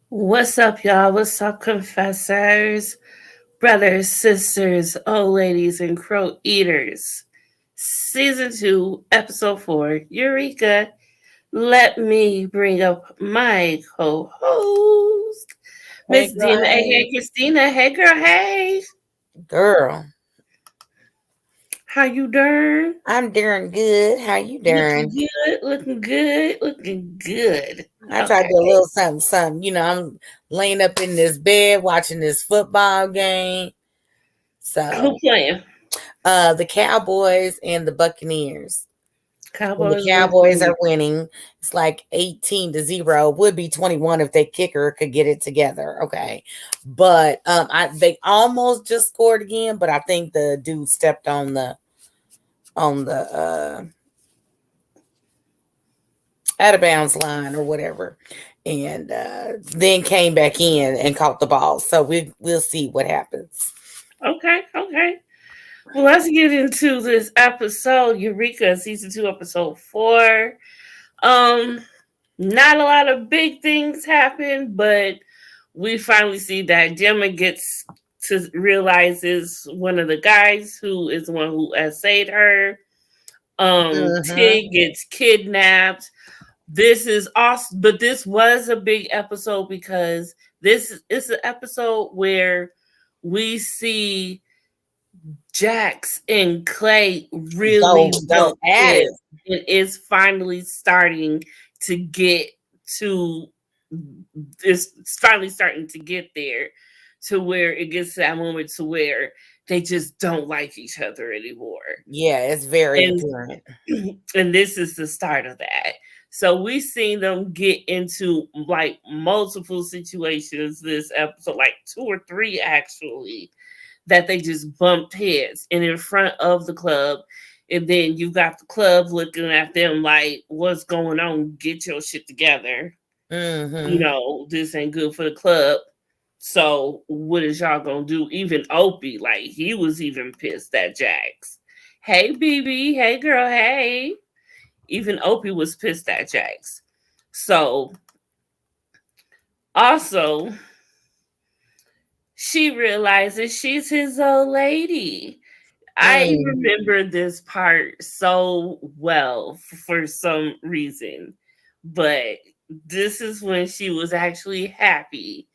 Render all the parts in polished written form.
What's up, y'all? What's up, confessors, brothers, sisters, old ladies, and crow eaters? Season 2, Episode 4, Eureka. Let me bring up my co host, Hey Miss girl, Dina, hey. aka Christina. Hey, girl, hey. Girl, How you doing? I'm doing good. How you Looking doing? good, looking good, looking good. I tried to Okay. do a little something, something. I'm laying up in this bed watching this football game. Who So, playing? the Cowboys and the Buccaneers. And the Cowboys Cowboys versus. are winning. It's like 18-0. Would be 21 if they kicker could get it together. Okay. But they almost just scored again, but I think the dude stepped on the out of bounds line or whatever, and then came back in and caught the ball. So we'll see what happens. Okay, okay. Well, let's get into this episode, Eureka, season 2, episode 4. Um, Not a lot of big things happen, but we finally see that Gemma gets to realizes one of the guys who is the one who essayed her. Mm-hmm. Tig gets kidnapped. This is awesome, but this was a big episode because this is an episode where we see Jax and Clay really Go bump at it. heads and is finally starting to get to it's finally starting to get there to where it gets to that moment to where they just don't like each other anymore. Yeah, it's very And apparent. and this is the start of that. So we seen them get into like multiple situations this episode, like two or three actually, that they just bumped heads and in front of the club. And then you got the club looking at them like, what's going on? Get your shit together. Mm-hmm. This ain't good for the club. So what is y'all gonna do? Even Opie, like he was even pissed at Jax. Hey BB, hey girl, hey. Even Opie was pissed at Jax. So also she realizes she's his old lady. I Mm. remember this part so well for some reason, but this is when she was actually happy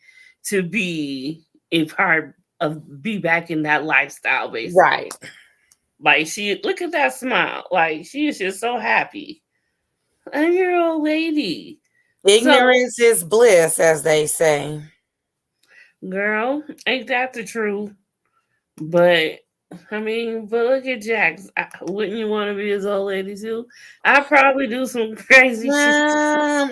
to be a part of be back in that lifestyle, basically. Right. Like she look at that smile, like she is just so happy. I'm your old lady. So, Ignorance is bliss, as they say. girl, ain't that the truth? But I mean, but look at Jax. Wouldn't you want to be his old lady too? I probably do some crazy shit. I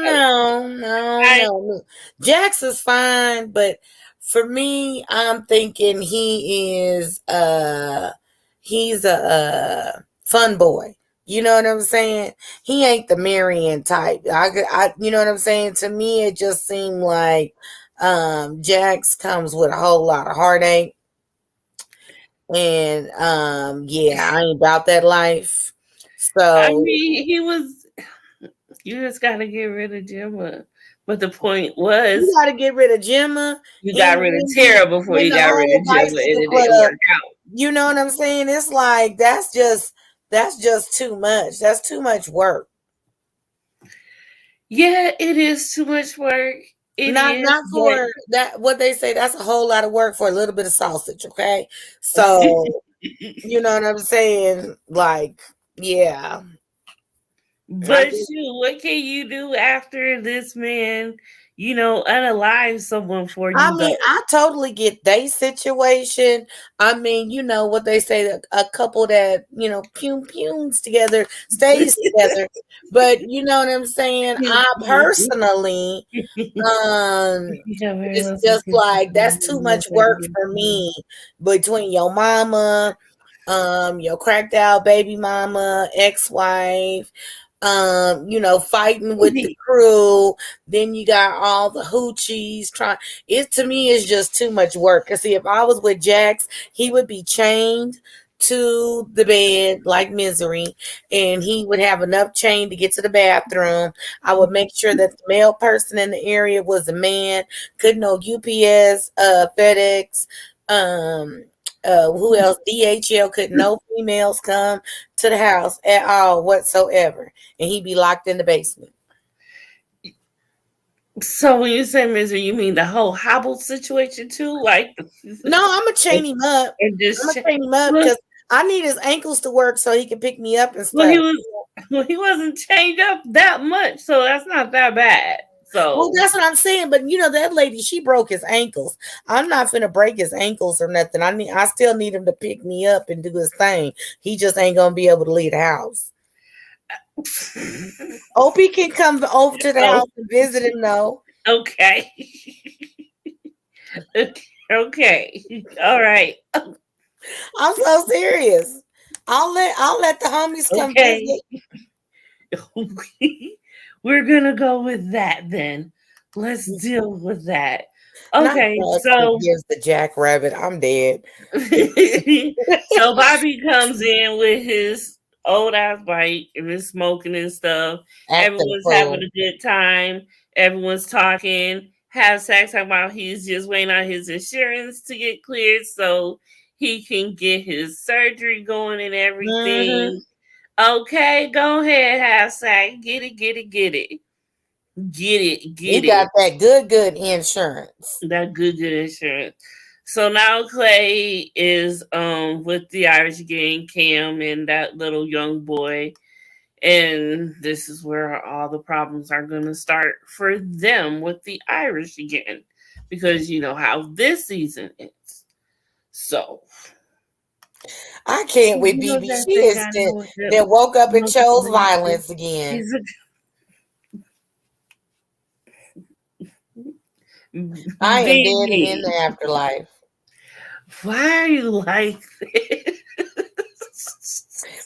don't know. No, I no. Jax is fine, but for me, I'm thinking he's a fun boy. You know what I'm saying? He ain't the Marion type. You know what I'm saying? To me, it just seemed like Jax comes with a whole lot of heartache, and yeah, I ain't about that life. I So mean, he was. You just got to get rid of Gemma. But the point you was, got to get rid of Gemma you got rid of and Tara before when you the got rid whole of Gemma, and bicycle it didn't club. work out. You know what I'm saying? It's like that's just too much. That's too much work. Yeah, it is too much work. It is, Not but for that. What they say, that's a whole lot of work for a little bit of sausage. Okay, so you know what I'm saying? Like, yeah, I But just shoot, what can you do after this man, unalive someone for I you mean, though? I totally get they situation. I mean, you know what they say, that a couple that, pum pums together stays together. But you know what I'm saying? I personally, Yeah, very it's well just said. like that's too much work for me between your mama, your cracked out baby mama, ex-wife, fighting with the crew. Then you got all the hoochies trying. It to me is just too much work. Cause see, if I was with Jax, he would be chained to the bed like Misery, and he would have enough chain to get to the bathroom. I would make sure that the male person in the area was a man. Couldn't no UPS, FedEx, who else? DHL. Could no females come to the house at all whatsoever, and he'd be locked in the basement. So when you say Misery, you mean the whole hobble situation too? Like, no, I'm gonna chain him up. I'm gonna chain him up because I need his ankles to work so he can pick me up and stuff. He wasn't chained up that much, so that's not that bad. So well, that's what I'm saying. But that lady, she broke his ankles. I'm not gonna break his ankles or nothing. I still need him to pick me up and do his thing. He just ain't gonna be able to leave the house. Opie can come over to the house and visit him though. Okay. Okay. All right. I'm so serious. I'll let the homies come visit. We're gonna go with that then. Let's deal with that. Okay, so here's the jackrabbit. I'm dead. So Bobby comes in with his old ass bike and is smoking and stuff. Everyone's having a good time. Everyone's talking. Have sex about he's just waiting on his insurance to get cleared so he can get his surgery going and everything. Okay, go ahead, have sex. Get it. He got that good insurance. That good insurance. So now Clay is with the Irish gang, Cam, and that little young boy. And this is where all the problems are going to start for them with the Irish again. Because you know how this season is. So. I can't with BB. She is that woke up and chose violence again. I am dead and in the afterlife. Why are you like this?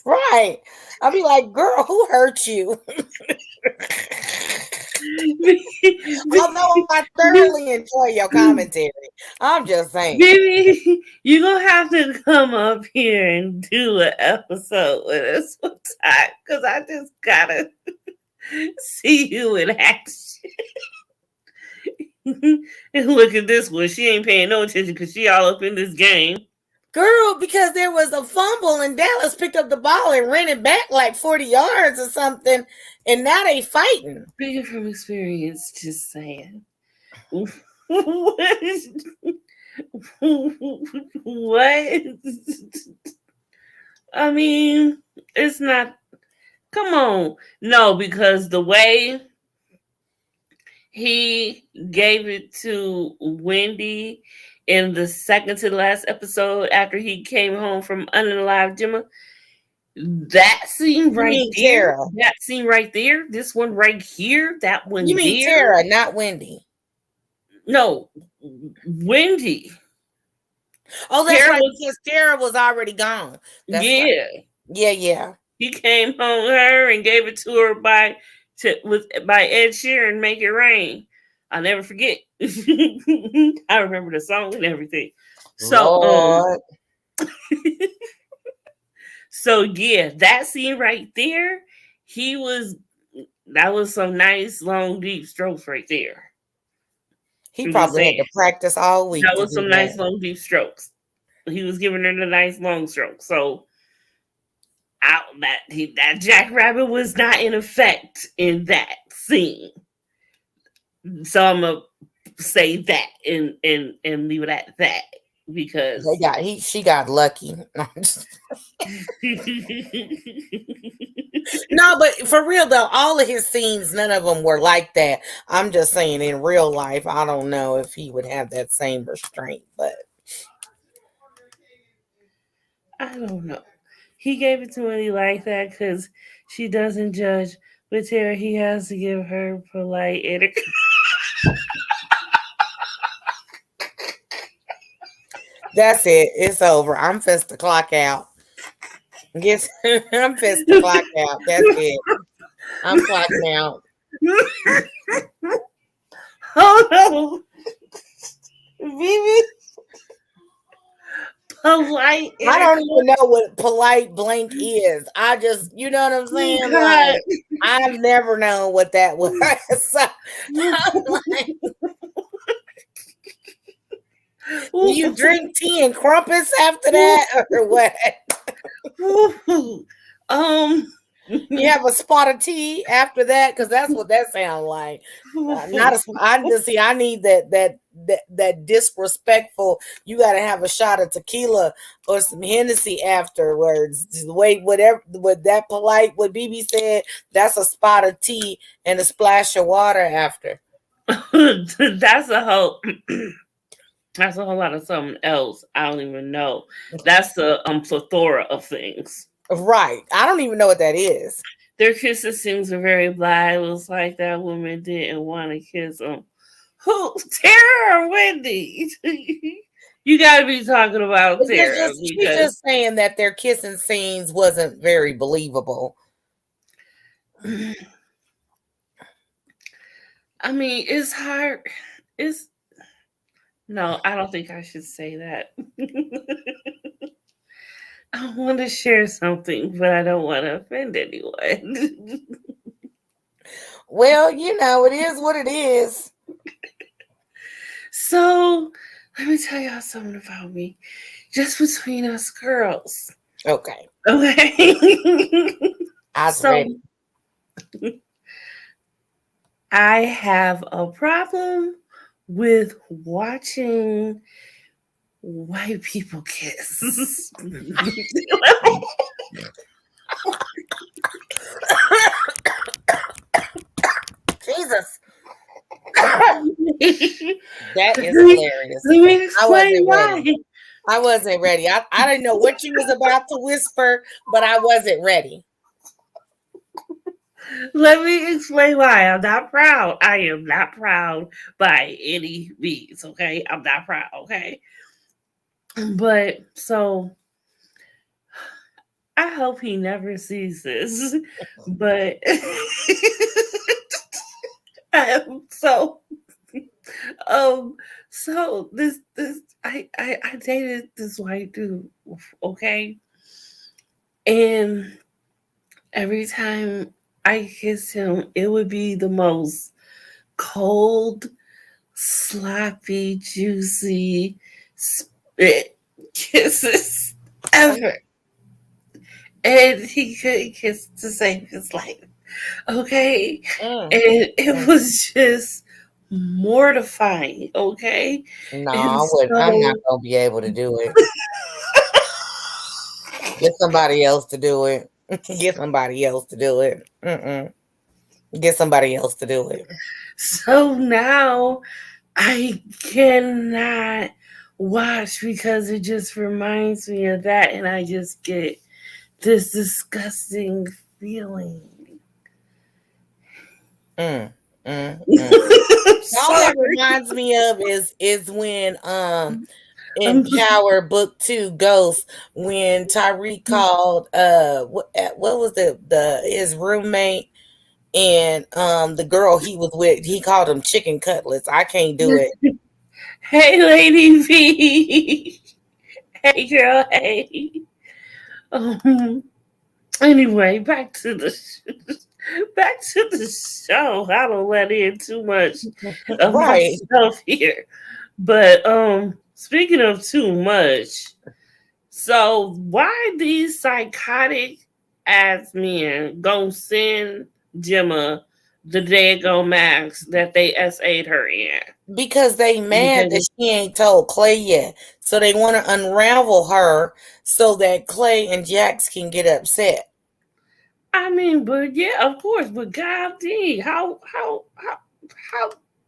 Right. I'll be like, girl, who hurt you? Although I thoroughly enjoy your commentary. I'm just saying. Baby, you're going to have to come up here and do an episode with us sometime because I just got to see you in action. And look at this one. She ain't paying no attention because she all up in this game. Girl, because there was a fumble and Dallas picked up the ball and ran it back like 40 yards or something, and now they fighting. Speaking from experience, just saying. What? I mean, it's not. Come on. No, because the way he gave it to Wendy in the second to the last episode after he came home from Unalive Gemma, that scene right there, Tara. That scene right there, this one right here, that one. You mean there. Tara, not Wendy? No, Wendy. Oh, that's right, because Tara was already gone. That's right. Yeah. He came home with her and gave it to her by Ed Sheeran, "Make It Rain." I'll never forget. I remember the song and everything. So, so yeah, that scene right there, that was some nice long deep strokes right there. He probably had to practice all week. That was some nice long deep strokes. He was giving her the nice long stroke. So that jackrabbit was not in effect in that scene. So I'm gonna say that and leave it at that because she got lucky. No, but for real though, all of his scenes, none of them were like that. I'm just saying, in real life, I don't know if he would have that same restraint, but I don't know. He gave it to Wendy like that because she doesn't judge. With Tara, he has to give her polite etiquette. That's it. It's over. I'm fist to clock out. Yes, I'm fist to clock out. That's it. I'm clocking out. Oh no, Vivi, polite. I don't even know what polite blank is. I just, you know what I'm saying? Like, I've never known what that was. So, like, do you drink tea and crumpets after that, or what? You have a spot of tea after that, because that's what that sounds like. Not a. I just see. I need that disrespectful. You got to have a shot of tequila or some Hennessy afterwards. Wait, whatever. What that polite? What BB said. That's a spot of tea and a splash of water after. That's a whole. That's a whole lot of something else. I don't even know. That's a plethora of things. Right. I don't even know what that is. Their kissing scenes are very blah. It was like that woman didn't want to kiss him. Who? Tara or Wendy? You got to be talking about Tara. She's just saying that their kissing scenes wasn't very believable. I mean, it's hard. No, I don't think I should say that. I want to share something, but I don't want to offend anyone. Well, you know, it is what it is. So, let me tell y'all something about me. Just between us girls. Okay. I have a problem with watching white people kiss. Jesus. That is hilarious. Let me explain why. I wasn't ready. I didn't know what you was about to whisper, but I wasn't ready. Let me explain why. I'm not proud. I am not proud by any means, okay? I'm not proud, okay? But so I hope he never sees this. But so this I dated this white dude, okay? And every time I kissed him, it would be the most cold, sloppy, juicy spit kisses ever. And he couldn't kiss to save his life. Okay? And it was just mortifying, okay? No, I'm not going to be able to do it. Get somebody else to do it. Get somebody else to do it. Get somebody else to do it. So now I cannot watch because it just reminds me of that, and I just get this disgusting feeling. All that reminds me of is when in Power Book 2 Ghost, when Tyreek called what was his roommate and the girl he was with, he called them chicken cutlets. I can't do it. Hey, Lady V. Hey, girl. Hey. Anyway, back to the show. I don't let in too much of myself here. But speaking of too much, so why these psychotic ass men gonna send Gemma the daggone max that they SA'd her in? Because they mad that she ain't told Clay yet. So they want to unravel her so that Clay and Jax can get upset. I mean, but yeah, of course, but God dang, how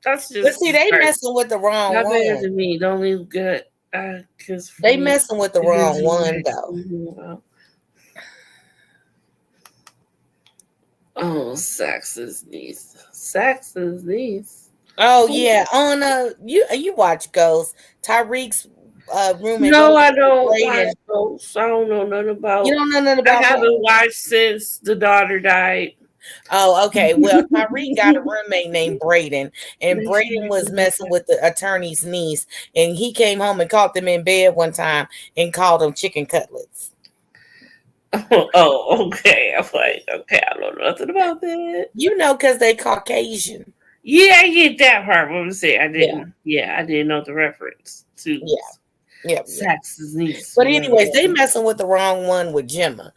that's just. But see, they messing with the wrong one. Better than me. Don't leave good. They messing with the wrong one though. Oh, Sax's niece. Sax's niece. Oh yeah, on you watch Ghost. Tyreek's roommate. No, I don't watch Ghost. I don't know nothing about. You don't know nothing about. I haven't watched since the daughter died. Oh, okay. Well, Tyreek got a roommate named Braden, and Braden was messing with the attorney's niece, and he came home and caught them in bed one time and called them chicken cutlets. Oh, okay. I'm like, okay, I don't know nothing about that. You know, because they Caucasian. Yeah, I get that part. But I'm saying I Yeah, didn't. Yeah, I didn't know the reference to yeah, yeah, yeah. Sax's niece. But anyways, they messing with the wrong one with Gemma.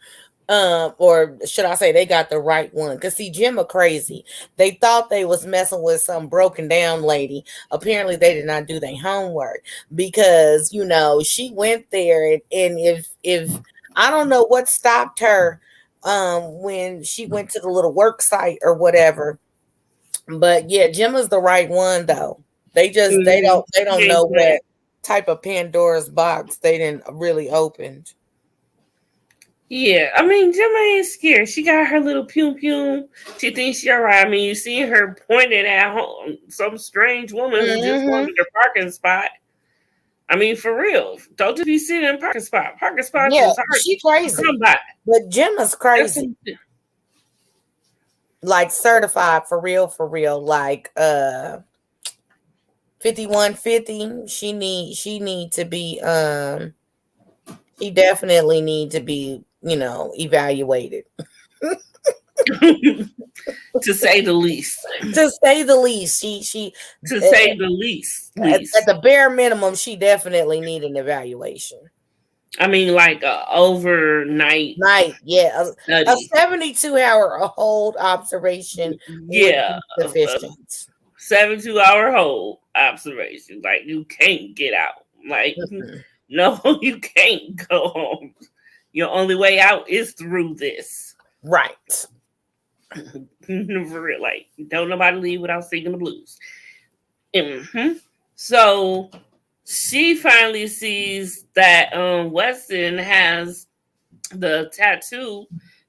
Or should I say they got the right one? Cause see, Gemma crazy. They thought they was messing with some broken down lady. Apparently, they did not do their homework because she went there and if I don't know what stopped her when she went to the little work site or whatever. But yeah, Gemma's the right one though. They don't know what type of Pandora's box they didn't really opened. Yeah, I mean, Gemma ain't scared. She got her little pew pew. She thinks she alright. I mean, you see her pointed at some strange woman who just wanted a parking spot. I mean, for real. Don't just be sitting in parking spot. Parking spots Yeah, is hard she crazy. to come by. But Gemma's crazy. Like certified for real. Like 5150. She need to be she definitely need to be, evaluated. To say the least. To say the least. She To say the least. At the bare minimum, she definitely need an evaluation. I mean, like a overnight yeah, study. A 72-hour hold observation. Yeah, sufficient. 72-hour hold observation. Like you can't get out. Like no, you can't go home. Your only way out is through this. Right. For real, like don't nobody leave without singing the blues. Mm-hmm. So she finally sees that Weston has the tattoo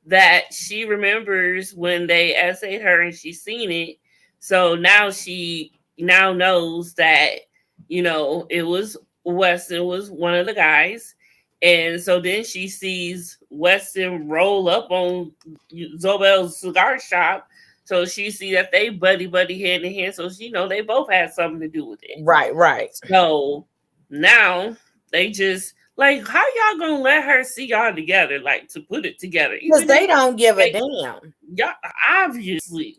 that she remembers when they essayed her and she's seen it. So now she knows that, it was Weston was one of the guys. And so then she sees Weston roll up on Zobel's cigar shop. So she see that they buddy hand in hand. So she they both had something to do with it. Right. So now they just like, how y'all gonna let her see y'all together? Like to put it together because they don't give a damn. Yeah, obviously.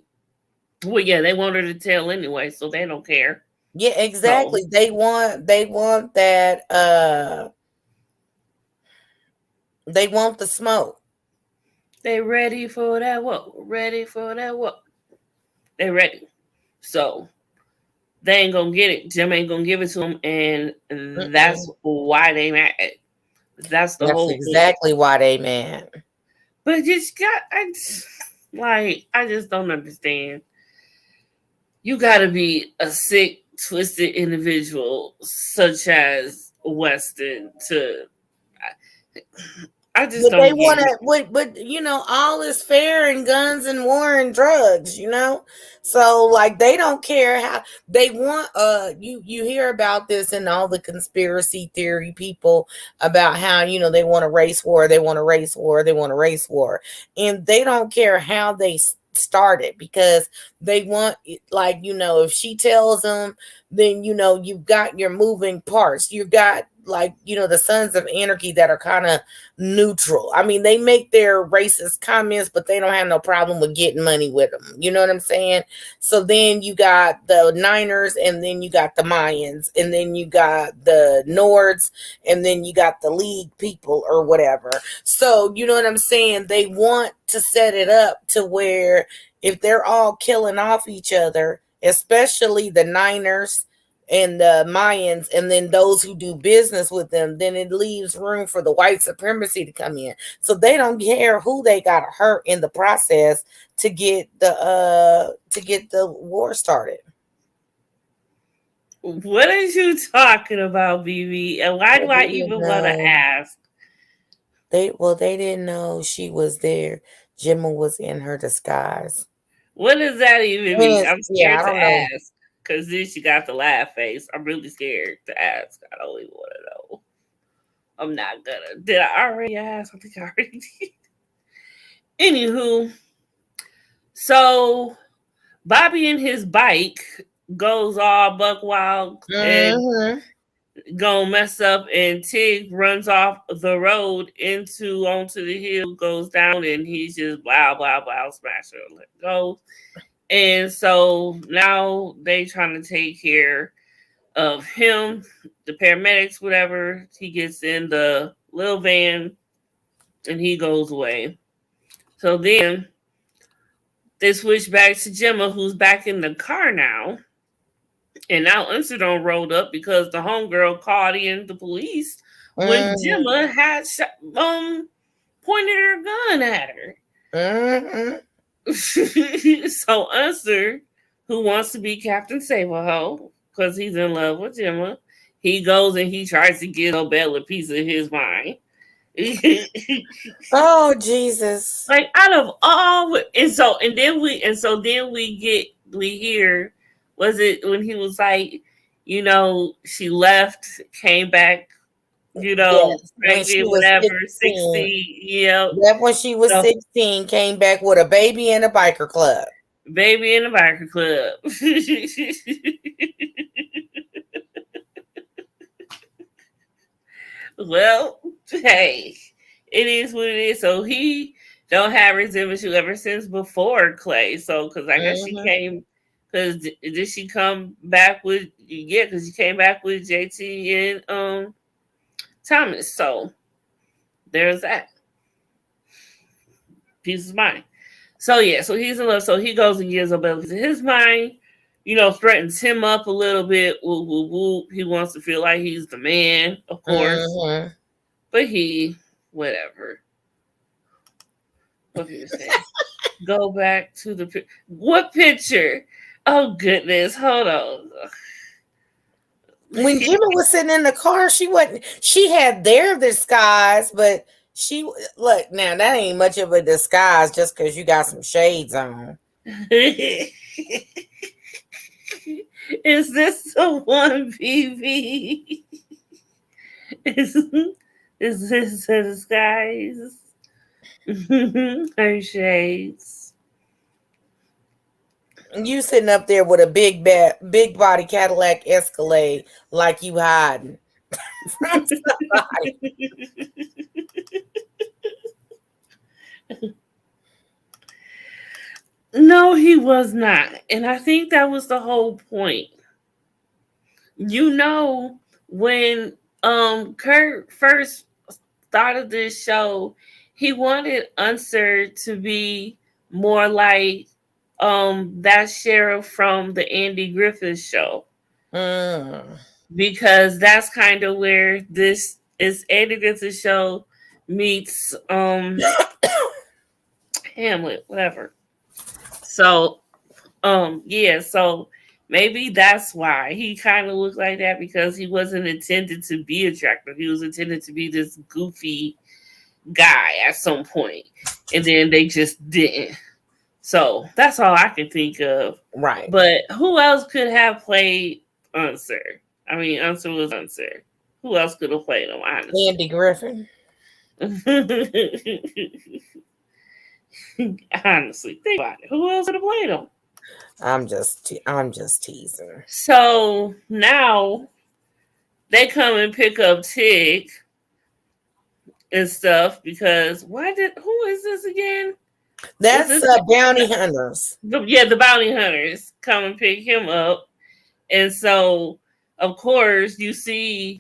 Well, yeah, they want her to tell anyway, so they don't care. Yeah, exactly. So, they want that. They want the smoke. They ready for that what? Ready for that what? They ready. So they ain't gonna get it. Jim ain't gonna give it to them, and that's why they mad. That's whole exactly thing. Why they mad. But I just don't understand. You gotta be a sick, twisted individual such as Weston to. I just don't. They want to, but all is fair in guns and war and drugs, So like they don't care how they want. You hear about this in all the conspiracy theory people about how they want a race war, they want a race war, they want a race war, and they don't care how they started because they want if she tells them, then you've got your moving parts, you've got the Sons of Anarchy that are kind of neutral. I mean, they make their racist comments, but they don't have no problem with getting money with them. You know what I'm saying? So then you got the Niners, and then you got the Mayans, and then you got the Nords, and then you got the League people or whatever. So you know what I'm saying? They want to set it up to where if they're all killing off each other, especially the Niners and the Mayans, and then those who do business with them, then it leaves room for the white supremacy to come in. So they don't care who they got hurt in the process to get the war started. What are you talking about, BB? And why do I even want to ask? They didn't know she was there. Gemma was in her disguise. What does that even mean? I'm scared to ask. Because then she got the laugh face. I'm really scared to ask. I don't even want to know. I'm not gonna. Did I already ask? I think I already did. Anywho, So Bobby and his bike goes all buck wild and gonna mess up, and Tig runs off the road onto the hill, goes down, and he's just blah blah blah smasher goes. And so now they trying to take care of him, the paramedics, whatever. He gets in the little van and he goes away. So then they switch back to Gemma, who's back in the car now. And now Unser rolled up because the homegirl called in the police when Gemma had pointed her gun at her. So Unser, who wants to be Captain Save-A-Ho because he's in love with Gemma, he goes and he tries to get Belle a piece of his mind. Oh Jesus! Like out of all, and then we hear, was it when he was like, she left, came back, yes, pregnant, whatever, 16, yeah. Left when she was 16, came back with a baby in a biker club. Baby in a biker club. Well, hey, it is what it is. So he don't have resentment to ever since before Clay. So, because I guess she came, because did she come back with, because she came back with JT and Thomas. So there's that. Peace of mind. So yeah, so he's in love. So he goes and gives Belle a piece of his mind. Threatens him up a little bit. Woo, woo, woo. He wants to feel like he's the man, of course. But whatever. What did you say? Go back to the picture. What picture? Oh, goodness. Hold on. When Gemma was sitting in the car, she had their disguise, but look, now that ain't much of a disguise just because you got some shades on. Is this the one, BB? Is this a disguise? Her shades. You sitting up there with a big body Cadillac Escalade like you hiding from somebody. No, he was not. And I think that was the whole point. When Kurt first started this show, he wanted Unser to be more like that sheriff from the Andy Griffith show. Because that's kind of where this is. Andy Griffith show meets Hamlet, whatever. So, so maybe that's why he kind of looked like that, because he wasn't intended to be attractive. He was intended to be this goofy guy at some point, and then they just didn't. So that's all I can think of. Right. But who else could have played Unser? I mean, Unser was Unser. Who else could have played him? Honestly, Andy Griffin. Honestly, think about it. Who else would have played him? I'm just teasing. So now they come and pick up Tig and stuff because who is this again? That's bounty hunters. The bounty hunters come and pick him up, and so of course you see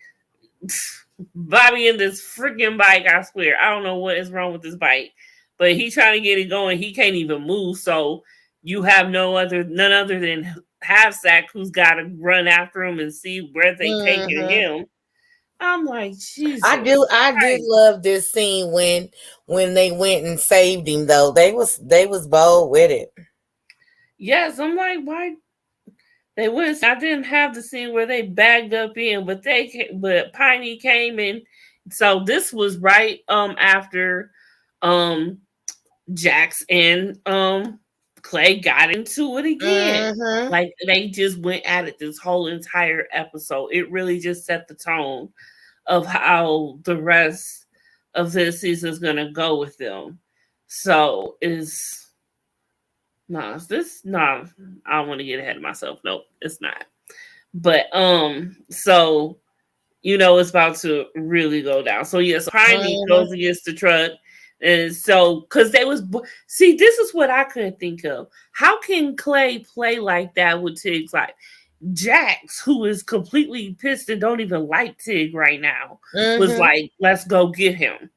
Bobby in this freaking bike. I swear, I don't know what is wrong with this bike. But he's trying to get it going. He can't even move. So you have none other than Half-Sack, who's got to run after him and see where they taking him. I'm like, Jesus. I did love this scene when they went and saved him, though. They was bold with it. Yes, I'm like, why they went? I didn't have the scene where they bagged up in, but Piney came in. So this was right after Jax and Clay got into it again. Like they just went at it this whole entire episode. It really just set the tone of how the rest of this season is gonna go with them. So No, no, I don't want to get ahead of myself. Nope, it's not. But so it's about to really go down. So yes, Primey goes against the truck. And so, because see, this is what I couldn't think of. How can Clay play like that with Tig's life? Jax, who is completely pissed and don't even like Tig right now, was like, let's go get him.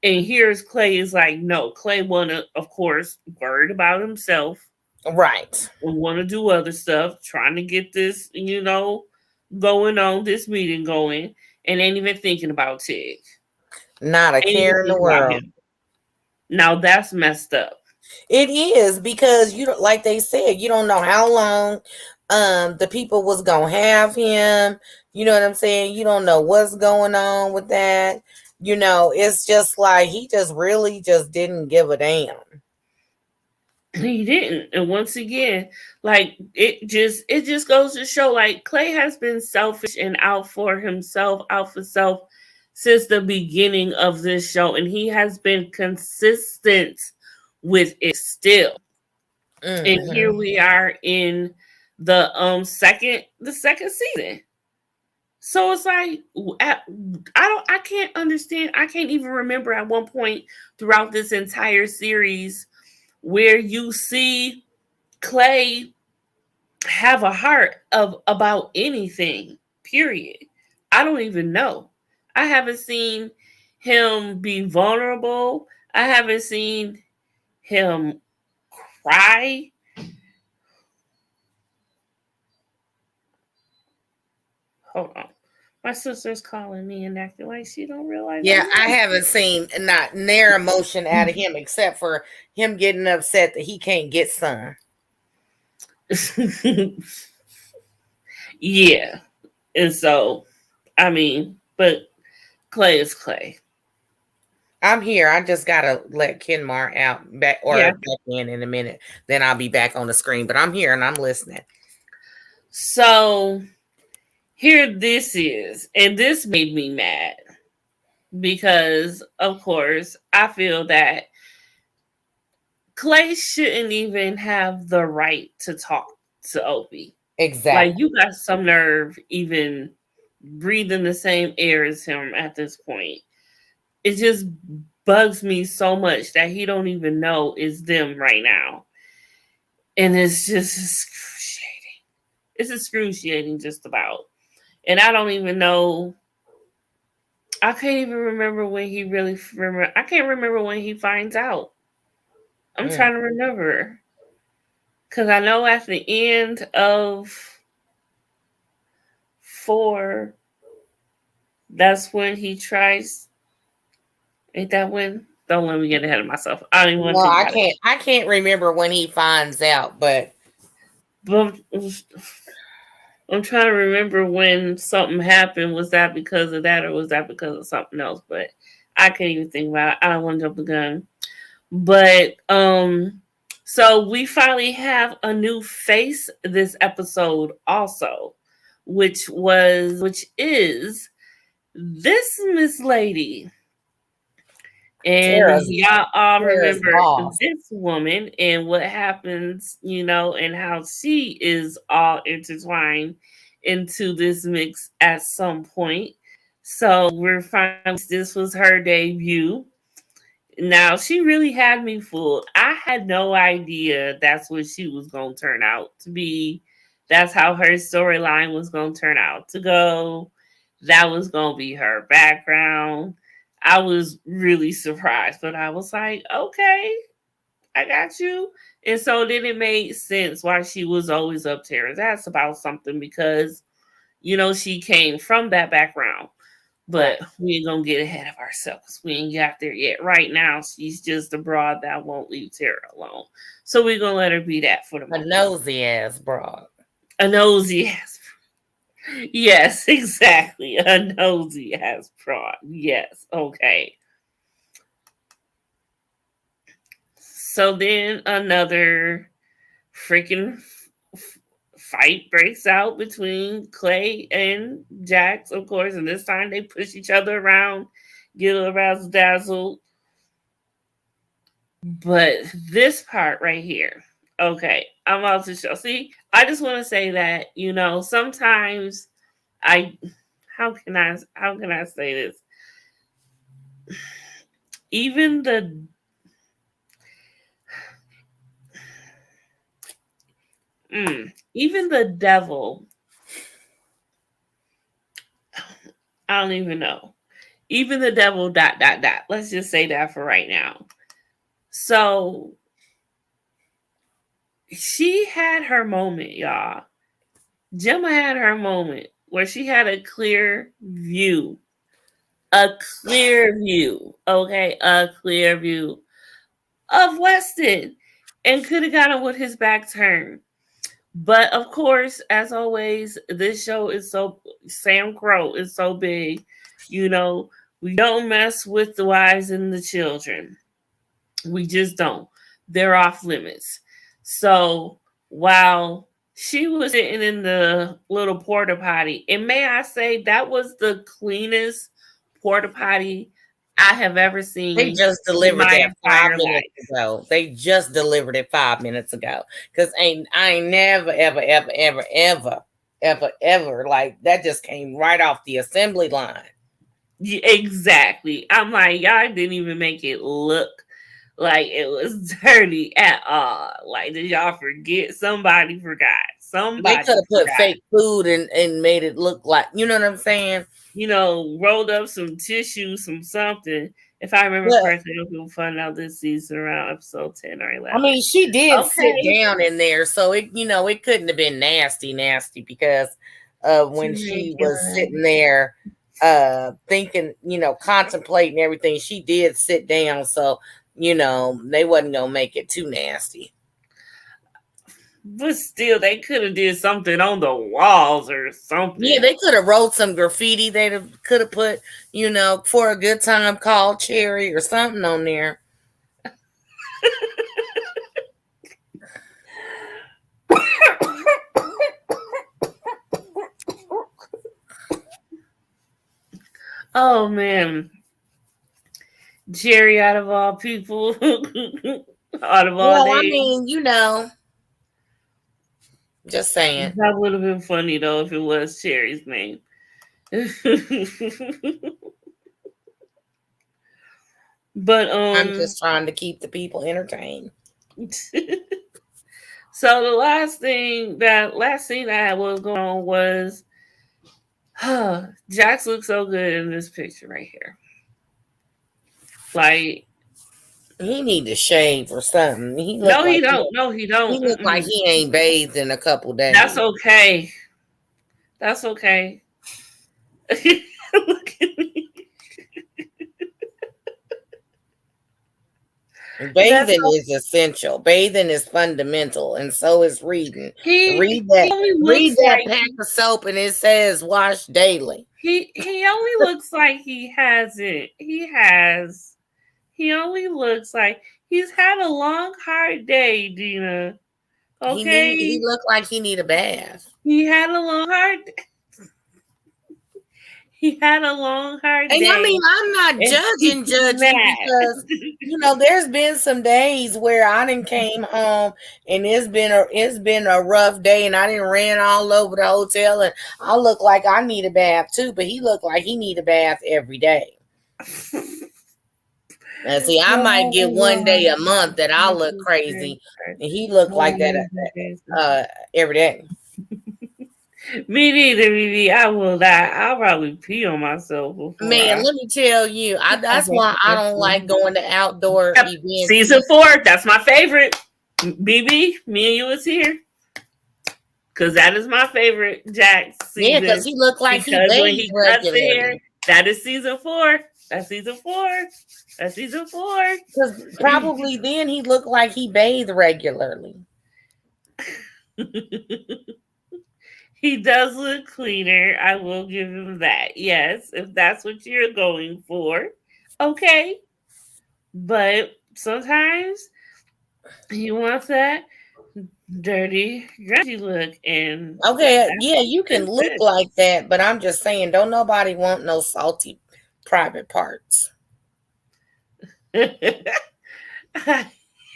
And here's Clay is like, no, Clay wanna, of course, worried about himself. Right. And want to do other stuff, trying to get this, going on, this meeting going, and ain't even thinking about Tig. Not a care in the world. Now that's messed up. It is, because like they said, you don't know how long the people was gonna have him. You know what I'm saying? You don't know what's going on with that. It's just like he just really just didn't give a damn. He didn't. And once again, like it just goes to show, like, Clay has been selfish and out for himself, out for self since the beginning of this show, and he has been consistent with it still. And here we are in the second season. So it's like, I can't understand. I can't even remember at one point throughout this entire series where you see Clay have a heart about anything, period. I don't even know. I haven't seen him be vulnerable. I haven't seen him cry. Hold on. My sister's calling me and acting like she don't realize. Yeah, I haven't seen not near emotion out of him, except for him getting upset that he can't get some. Yeah. And so, I mean, but Clay is Clay. I'm here. I just gotta let Kenmar out back in a minute. Then I'll be back on the screen. But I'm here and I'm listening. So here this is, and this made me mad because, of course, I feel that Clay shouldn't even have the right to talk to Opie. Exactly. Like, you got some nerve even breathing the same air as him at this point. It just bugs me so much that he don't even know it's them right now. And it's just excruciating. It's excruciating just about. And I don't even know. I can't even remember when he really I can't remember when he finds out. I'm trying to remember. Because I know at the end of 4, that's when he tries. Ain't that when? Don't let me get ahead of myself. I don't even want to. No, I can't remember when he finds out, but I'm trying to remember when something happened. Was that because of that, or was that because of something else? But I can't even think about it. I don't want to jump the gun. But so we finally have a new face this episode also, which is this Miss Lady. And y'all all remember this woman and what happens, and how she is all intertwined into this mix at some point. So we're finding this was her debut. Now, she really had me fooled. I had no idea that's what she was going to turn out to be. That's how her storyline was going to turn out to go. That was going to be her background. I was really surprised, but I was like, okay, I got you. And so then it made sense why she was always up Tara's ass about something because, she came from that background. But we ain't gonna get ahead of ourselves. We ain't got there yet. Right now, she's just a broad that won't leave Tara alone. So we're gonna let her be that for the moment. A nosy ass broad. A nosy ass. Yes, exactly. A nosy ass broad. Yes. Okay. So then another freaking fight breaks out between Clay and Jax, of course, and this time they push each other around, get a little razzle dazzle. But this part right here, Okay, I'm about to show. See, I just want to say that, you know, sometimes I how can I say this? Even even the devil, I don't even know. Even the devil dot dot dot. Let's just say that for right now. So she had her moment, y'all. Gemma had her moment where she had a clear view. A clear view. Okay, a clear view of Weston and could have got him with his back turned. But of course, as always, this show is so Sam Crow is so big. You know, we don't mess with the wives and the children. We just don't. They're off limits. So while she was sitting in the little porta potty, and may I say that was the cleanest porta potty I have ever seen. They just delivered that 5 minutes ago. They just delivered it 5 minutes ago. Because I ain't never, ever like that just came right off the assembly line. Yeah, exactly. I'm like, y'all didn't even make it look like it was dirty at all. Like, did y'all forget? Somebody forgot. Somebody they could have put fake food and made it look like, you know what I'm saying? You know, rolled up some tissue, some something. If I remember correctly, people found out this season around episode 10 or 11. I mean, she did sit down in there, so it, you know, it couldn't have been nasty because when she was sitting there thinking, you know, contemplating everything, she did sit down, so you know, they wasn't gonna make it too nasty. But still, they could have did something on the walls or something. Yeah, they could have wrote some graffiti. They could have put, you know, for a good time called Cherry or something on there. Oh man, Jerry out of all people, out of all days. I mean, you know, just saying. That would have been funny though if it was Cherry's name. But I'm just trying to keep the people entertained. So the last scene that was going on was Jax looks so good in this picture right here. Like he need to shave or something. He don't. He don't. He look like he ain't bathed in a couple days. That's okay. That's okay. Look at me. Bathing is essential. Bathing is fundamental, and so is reading. Read that pack of soap, and it says wash daily. He only looks like he hasn't. He only looks like he's had a long, hard day, Dina. Okay, he looked like he need a bath. He had a long, hard day. He had a long, hard day. And I mean, I'm not judging because, you know, there's been some days where I didn't came home and it's been a rough day and I didn't ran all over the hotel and I look like I need a bath too, but he looked like he need a bath every day. And see, I might get one day a month that I look crazy and he looked like that every day. Me neither, Vivi. I will die. I'll probably pee on myself. Man, let me tell you, that's why I don't like going to outdoor events. Season 4, that's my favorite. BB, me and you was here. Because that is my favorite Jax season. Yeah, because he looked like when he cuts the hair. That is season 4. That's season 4. That's season 4. Because probably then he looked like he bathed regularly. He does look cleaner. I will give him that. Yes, if that's what you're going for. Okay. But sometimes he wants that dirty, grungy look. And okay, yeah, you can look like that, but I'm just saying, don't nobody want no salty private parts.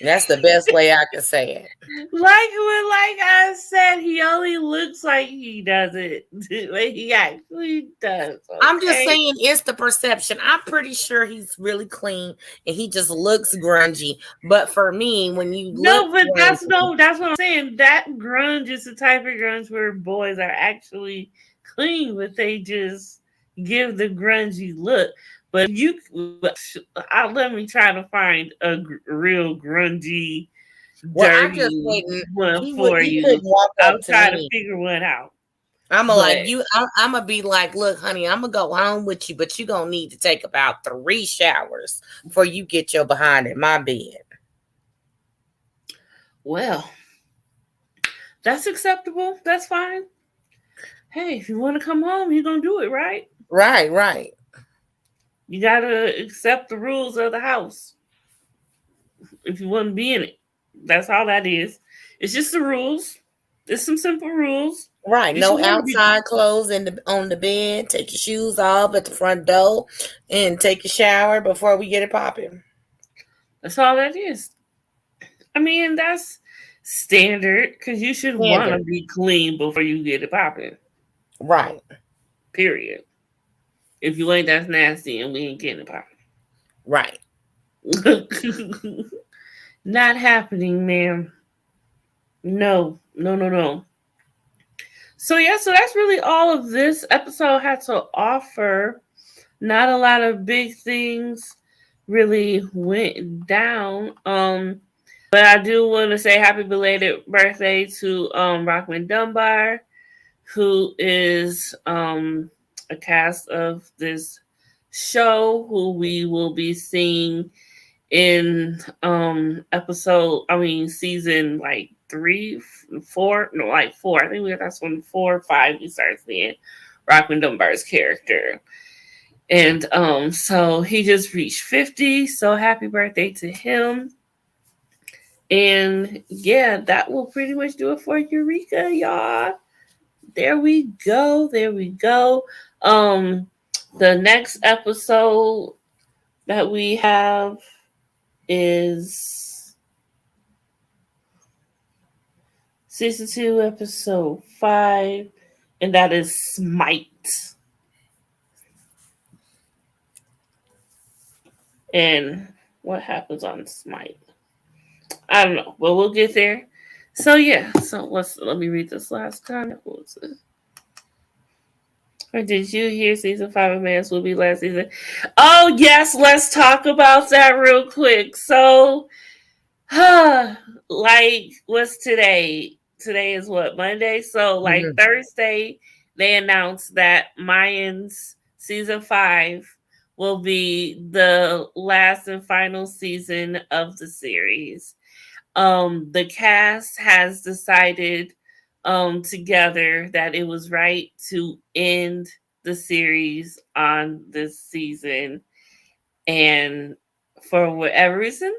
That's the best way I can say it. Like I said, he only looks like he does it. He actually does. Okay? I'm just saying it's the perception. I'm pretty sure he's really clean and he just looks grungy. But for me, when you look but grungy, that's what I'm saying. That grunge is the type of grunge where boys are actually clean, but they just give the grungy look. But let me try to find a real grungy, well, I just dirty wouldn't. one for He couldn't you. walk I'll up to try to me. figure one out. I'm But like you. I'm gonna be like, look, honey, I'm gonna go home with you, but you gonna need to take about 3 showers before you get your behind in my bed. well, that's acceptable. That's fine. Hey, if you want to come home, you're gonna do it, right? Right, right. You gotta accept the rules of the house if you want to be in it. That's all that is. It's just the rules. It's some simple rules. Right. You should No want to be. outside clothes on the bed. Take your shoes off at the front door and take a shower before we get it popping. That's all that is. I mean, that's standard because you should want to Standard. be clean before you get it popping. Right. Period. If you ain't, that's nasty, and we ain't getting it Right. popping. Not happening, ma'am. No, no, no, no. So yeah, so that's really all of this episode had to offer. Not a lot of big things really went down. But I do want to say happy belated birthday to Rockman Dunbar, who is a cast of this show who we will be seeing in season like 3, 4, no, like 4. I think that's when 4 or 5 we start seeing Rockman Dunbar's character. And so he just reached 50, so happy birthday to him. And yeah, that will pretty much do it for Eureka, y'all. There we go. There we go. The next episode that we have is season 2, episode 5, and that is Smite. And what happens on Smite? I don't know, but we'll get there. So yeah, so let me read this last comment. What was it? Or did you hear season 5 of Mans will be last season? Oh yes, let's talk about that real quick. So, like, what's today? Today is what, Monday? So like Thursday, they announced that Mayans season 5 will be the last and final season of the series. The cast has decided together that it was right to end the series on this season. And for whatever reason,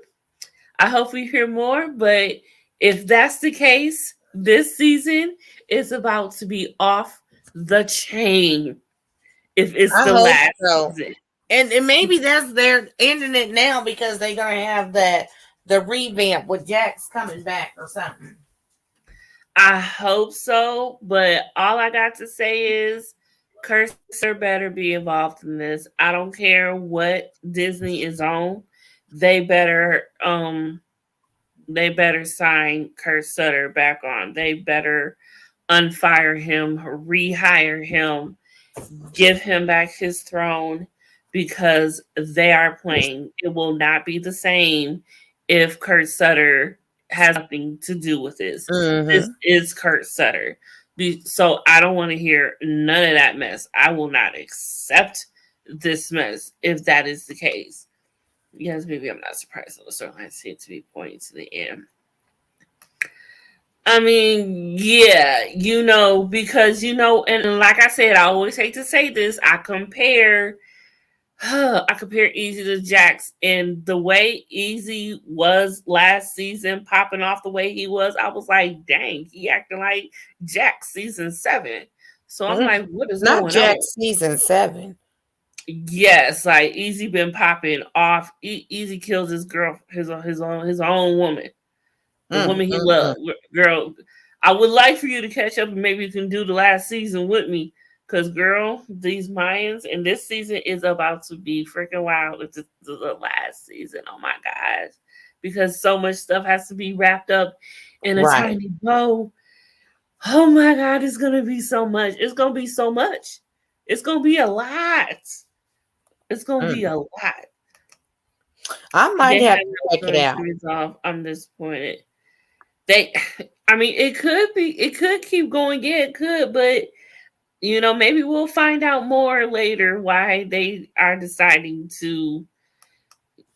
I hope we hear more. But if that's the case, this season is about to be off the chain. If it's the last season. And maybe they're ending it now because they're gonna have the revamp with Jax coming back or something. I hope so, but all I got to say is Cursor better be involved in this. I don't care what Disney is on. They better sign Kurt Sutter back on. They better unfire him, rehire him, give him back his throne, because they are playing. It will not be the same if Kurt Sutter has nothing to do with this. This is Kurt Sutter. So I don't want to hear none of that mess. I will not accept this mess if that is the case. Yes, maybe I'm not surprised that the storyline seems to be pointing to the end. I mean, yeah, because, and like I said, I always hate to say this, I compare Easy to Jax, and the way Easy was last season, popping off the way he was, I was like, dang, he acting like Jax season 7. So I'm like, what is not going Jax on? season 7? Yes, like Easy been popping off. Easy kills his girl, his own woman, the woman he loved. Girl, I would like for you to catch up and maybe you can do the last season with me. Cause girl, these Mayans and this season is about to be freaking wild. It's the last season. Oh my gosh. Because so much stuff has to be wrapped up in a tiny bow. Oh my God, it's gonna be so much. It's gonna be so much. It's gonna be a lot. It's gonna be a lot. I might have to check it out. Resolve. I'm disappointed. I mean, it could keep going. Yeah, it could, but maybe we'll find out more later why they are deciding to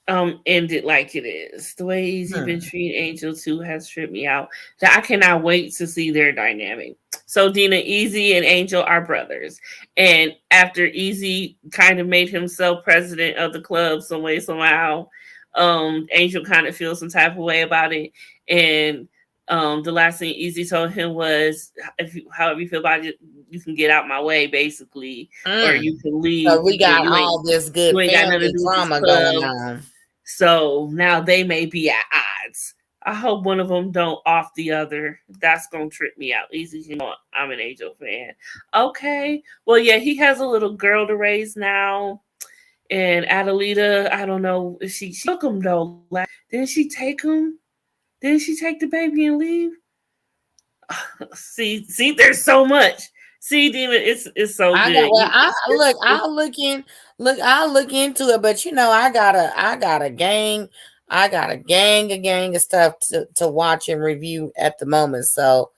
end it like it is. The way Easy been treating Angel too has tripped me out. That I cannot wait to see their dynamic. So Dina, Easy and Angel are brothers. And after Easy kind of made himself president of the club some way, somehow, Angel kind of feels some type of way about it. And the last thing Easy told him was, however you feel about it, you can get out my way, basically, or you can leave. So we got all this good family drama going on. So now they may be at odds. I hope one of them don't off the other. That's gonna trip me out. Easy, I'm an Angel fan. Okay, well, yeah, he has a little girl to raise now, and Adelita, I don't know if she took him though. Didn't she take him? Didn't she take the baby and leave? See, there's so much. See, Dina, it's so good. I'll look into it, but I got a gang of stuff to watch and review at the moment. So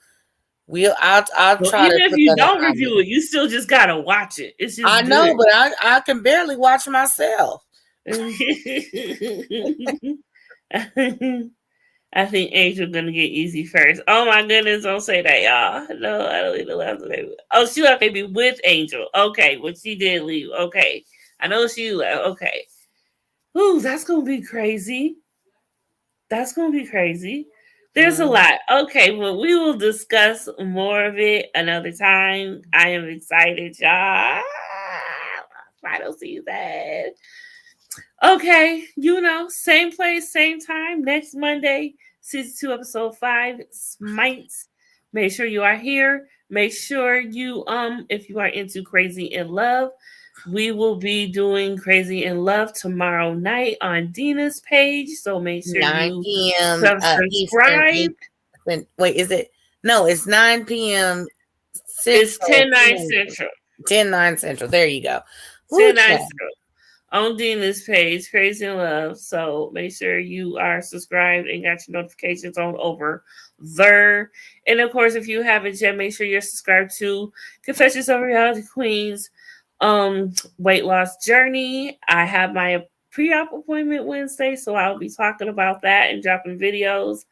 I'll try even to. If you don't review it, you still just gotta watch it. It's just I know, but I can barely watch myself. I think Angel gonna get Easy first. Oh my goodness, don't say that, y'all. No, I don't even love the baby. Oh, she left baby with Angel. Okay, well, she did leave. Okay. I know she left. Okay. Ooh, that's gonna be crazy. That's gonna be crazy. There's a lot. Okay, well, we will discuss more of it another time. I am excited, y'all. Final season. Okay, same place, same time, next Monday, season 2, episode 5, Smites. Make sure you are here. Make sure you, if you are into Crazy in Love, we will be doing Crazy in Love tomorrow night on Dina's page. So make sure 9 p.m. subscribe. Wait, is it? No, it's 9 p.m. It's 10/9 Central. 10/9 Central. There you go. 10/9 Central. On Dina's page, Crazy in Love. So make sure you are subscribed and got your notifications on over there. And of course, if you haven't yet, make sure you're subscribed to Confessionsofarealityqueen's weight loss journey. I have my pre-op appointment Wednesday, so I'll be talking about that and dropping videos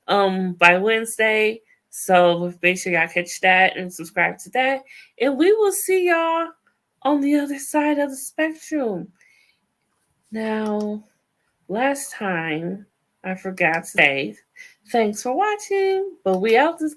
by Wednesday. So make sure y'all catch that and subscribe to that. And we will see y'all on the other side of the spectrum. Now, last time I forgot to say thanks for watching, but we out this